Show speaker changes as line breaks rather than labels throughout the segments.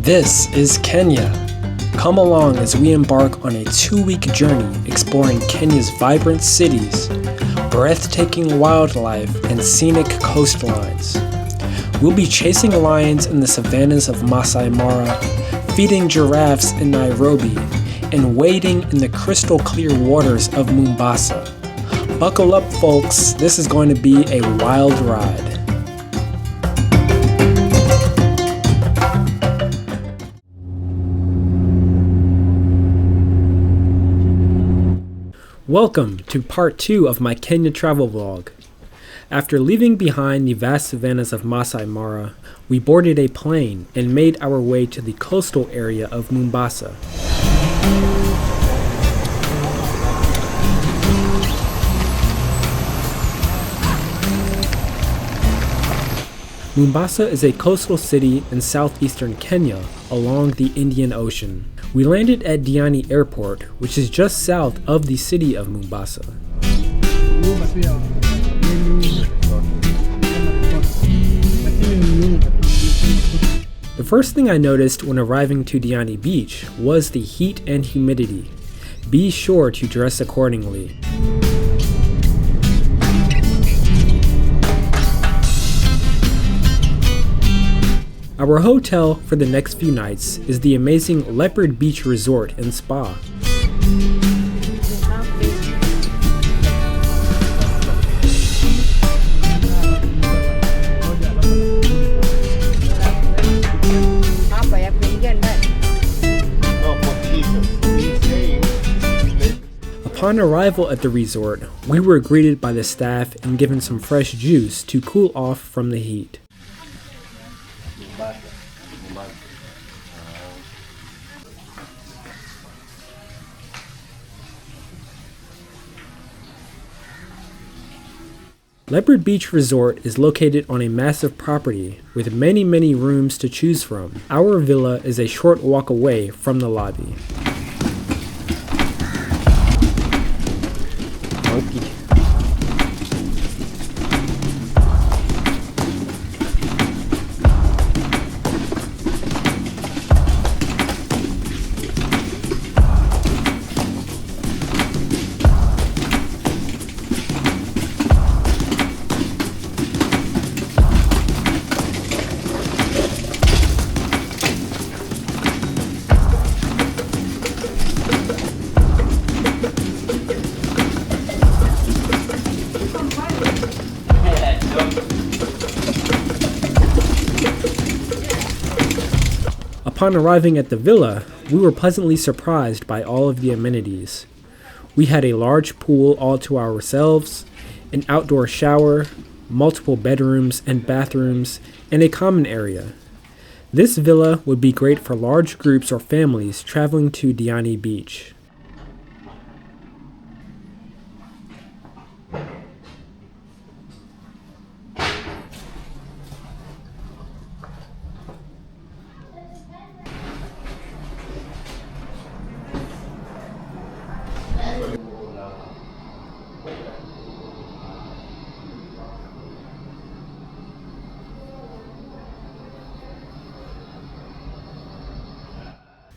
This is Kenya. Come along as we embark on a 2-week journey exploring Kenya's vibrant cities, breathtaking wildlife, and scenic coastlines. We'll be chasing lions in the savannahs of Maasai Mara, feeding giraffes in Nairobi, and wading in the crystal clear waters of Mombasa. Buckle up, folks. This is going to be a wild ride. Welcome to part 2 of my Kenya travel vlog. After leaving behind the vast savannahs of Maasai Mara, we boarded a plane and made our way to the coastal area of Mombasa. Mombasa is a coastal city in southeastern Kenya along the Indian Ocean. We landed at Diani Airport, which is just south of the city of Mombasa. The first thing I noticed when arriving to Diani Beach was the heat and humidity. Be sure to dress accordingly. Our hotel for the next few nights is the amazing Leopard Beach Resort and Spa. Upon arrival at the resort, we were greeted by the staff and given some fresh juice to cool off from the heat. Leopard Beach Resort is located on a massive property with many rooms to choose from. Our villa is a short walk away from the lobby. Upon arriving at the villa, we were pleasantly surprised by all of the amenities. We had a large pool all to ourselves, an outdoor shower, multiple bedrooms and bathrooms, and a common area. This villa would be great for large groups or families traveling to Diani Beach.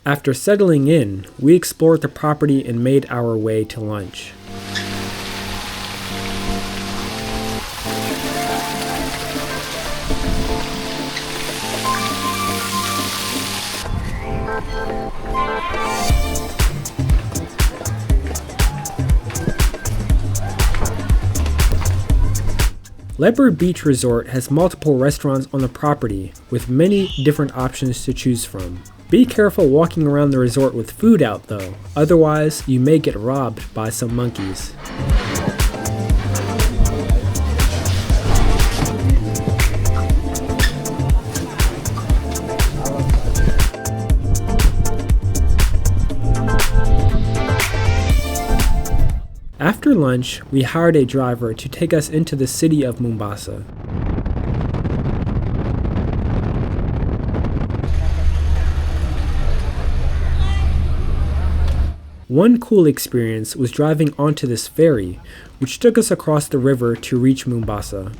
After settling in, we explored the property and made our way to lunch. Leopard Beach Resort has multiple restaurants on the property with many different options to choose from. Be careful walking around the resort with food out though, otherwise you may get robbed by some monkeys. After lunch, we hired a driver to take us into the city of Mombasa. One cool experience was driving onto this ferry, which took us across the river to reach Mombasa.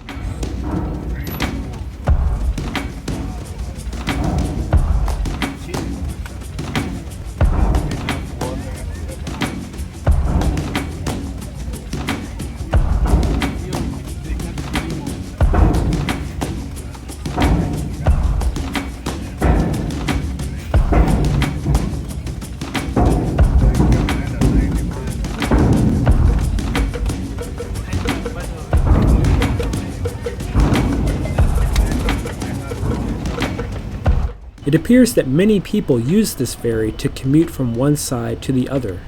It appears that many people use this ferry to commute from one side to the other.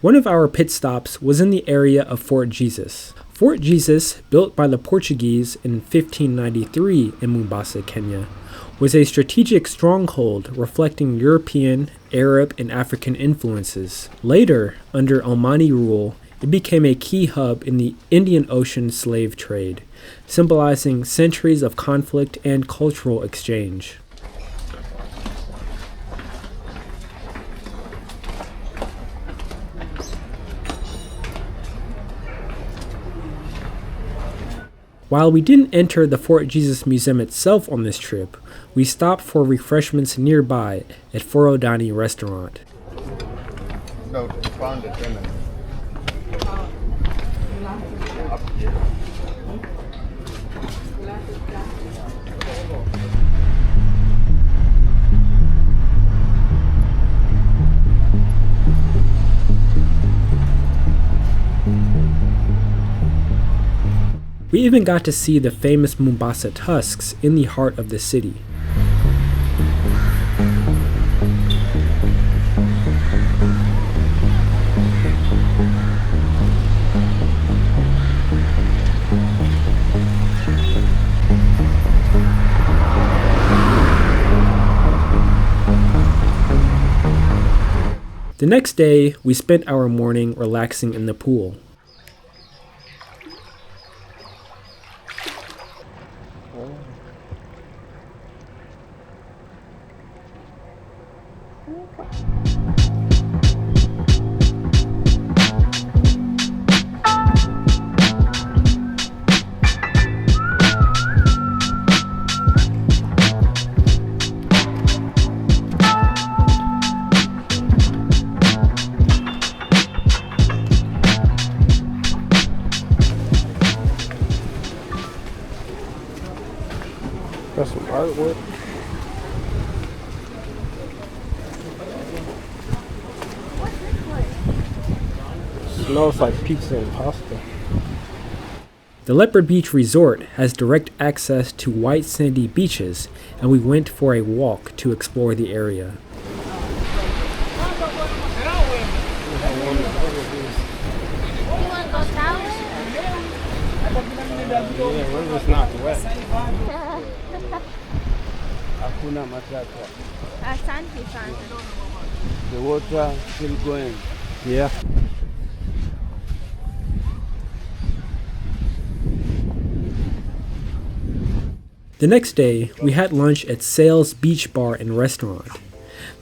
One of our pit stops was in the area of Fort Jesus. Fort Jesus, built by the Portuguese in 1593 in Mombasa, Kenya, was a strategic stronghold reflecting European, Arab, and African influences. Later, under Omani rule, it became a key hub in the Indian Ocean slave trade, symbolizing centuries of conflict and cultural exchange. While we didn't enter the Fort Jesus Museum itself on this trip, we stopped for refreshments nearby at Diani restaurant.
No, found it in it.
We even got to see the famous Mombasa Tusks in the heart of the city. The next day, we spent our morning relaxing in the pool.
That's some artwork. Smells like pizza and pasta.
The Leopard Beach Resort has direct access to white sandy beaches, and we went for a walk to explore the area.
Yeah, we're just not wet. Hakuna matata.
Asante sana.
The water still going. Yeah.
The next day, we had lunch at Sail's Beach Bar and Restaurant.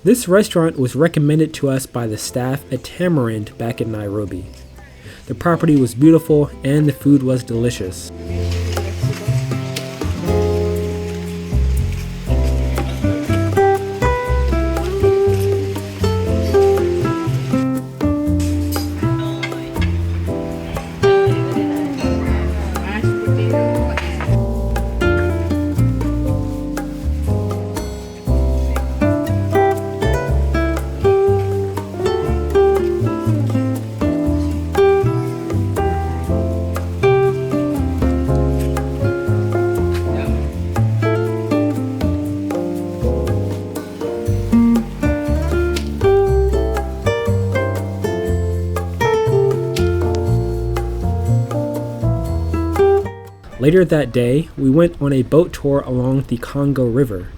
This restaurant was recommended to us by the staff at Tamarind back in Nairobi. The property was beautiful and the food was delicious. Later that day, we went on a boat tour along the Kongo River.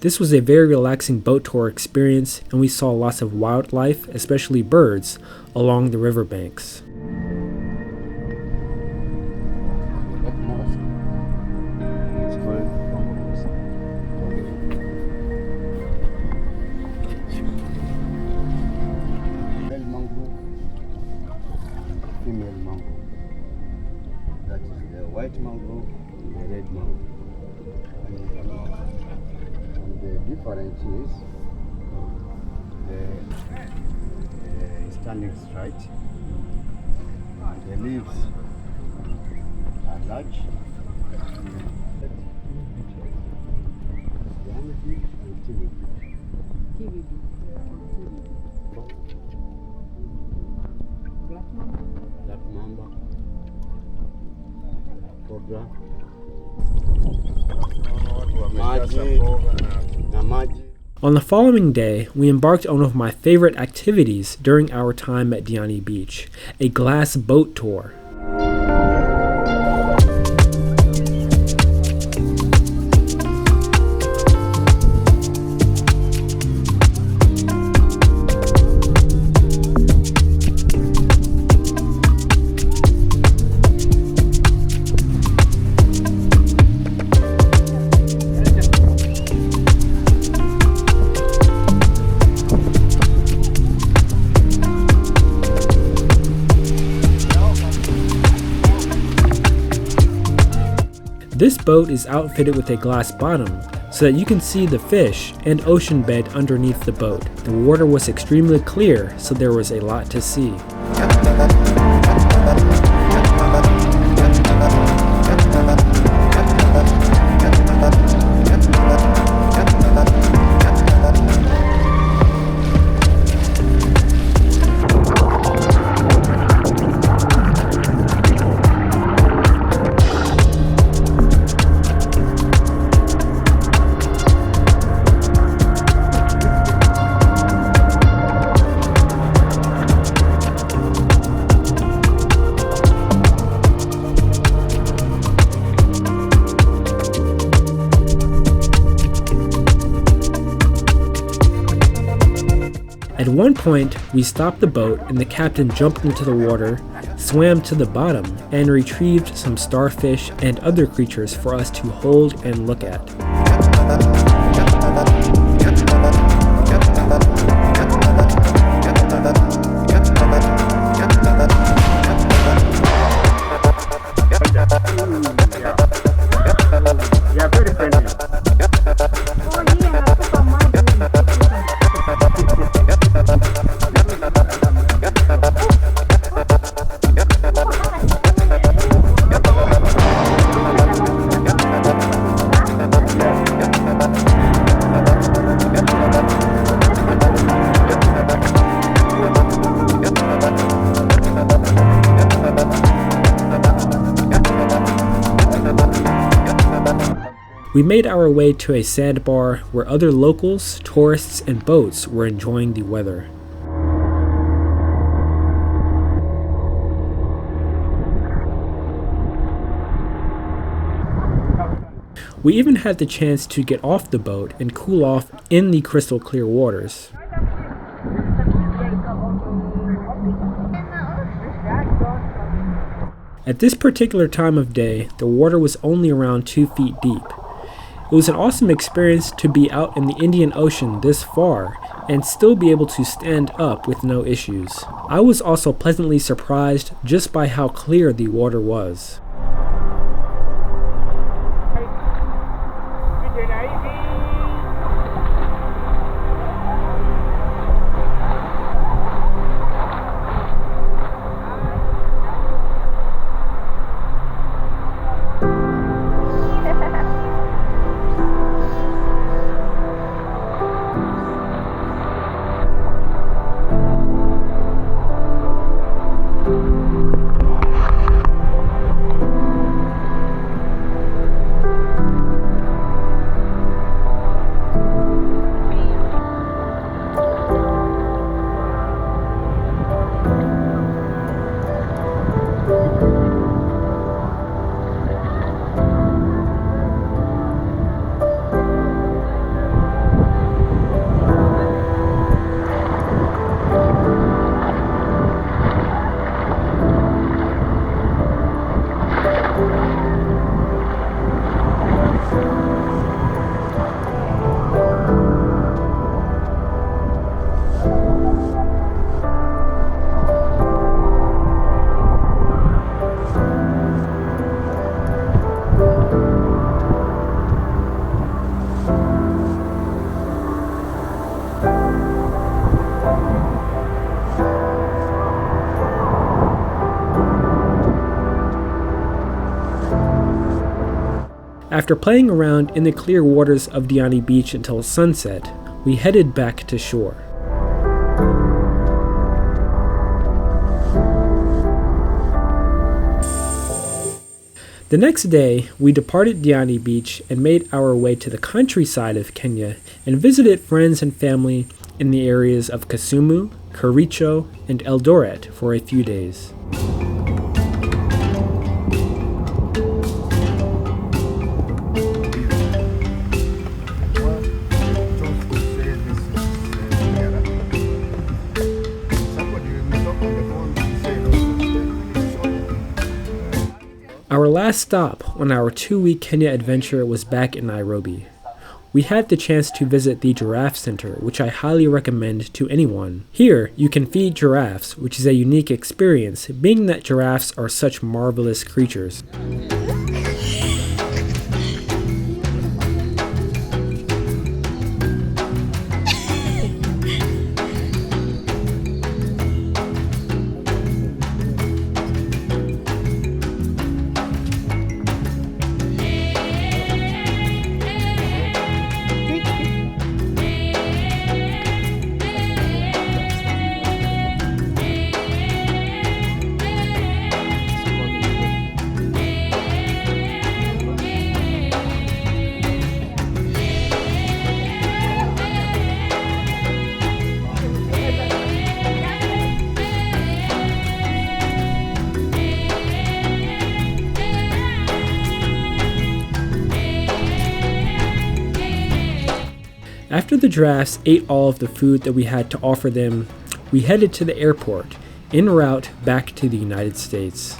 This was a very relaxing boat tour experience, and we saw lots of wildlife, especially birds, along the riverbanks.
Female mango. That is the white mango and the red mango. And the difference is the standing straight. The leaves are large. Diani and Tiwi. Black mamba, cobra, maji.
On the following day, we embarked on one of my favorite activities during our time at Diani Beach, a glass boat tour. This boat is outfitted with a glass bottom so that you can see the fish and ocean bed underneath the boat. The water was extremely clear, so there was a lot to see. At one point, we stopped the boat and the captain jumped into the water, swam to the bottom, and retrieved some starfish and other creatures for us to hold and look at. We made our way to a sandbar where other locals, tourists, and boats were enjoying the weather. We even had the chance to get off the boat and cool off in the crystal clear waters. At this particular time of day, the water was only around 2 feet deep. It was an awesome experience to be out in the Indian Ocean this far and still be able to stand up with no issues. I was also pleasantly surprised just by how clear the water was. After playing around in the clear waters of Diani Beach until sunset, we headed back to shore. The next day, we departed Diani Beach and made our way to the countryside of Kenya and visited friends and family in the areas of Kisumu, Kericho, and Eldoret for a few days. Our last stop on our 2-week Kenya adventure was back in Nairobi. We had the chance to visit the Giraffe Center, which I highly recommend to anyone. Here, you can feed giraffes, which is a unique experience, being that giraffes are such marvelous creatures. After the giraffes ate all of the food that we had to offer them, we headed to the airport, en route back to the United States.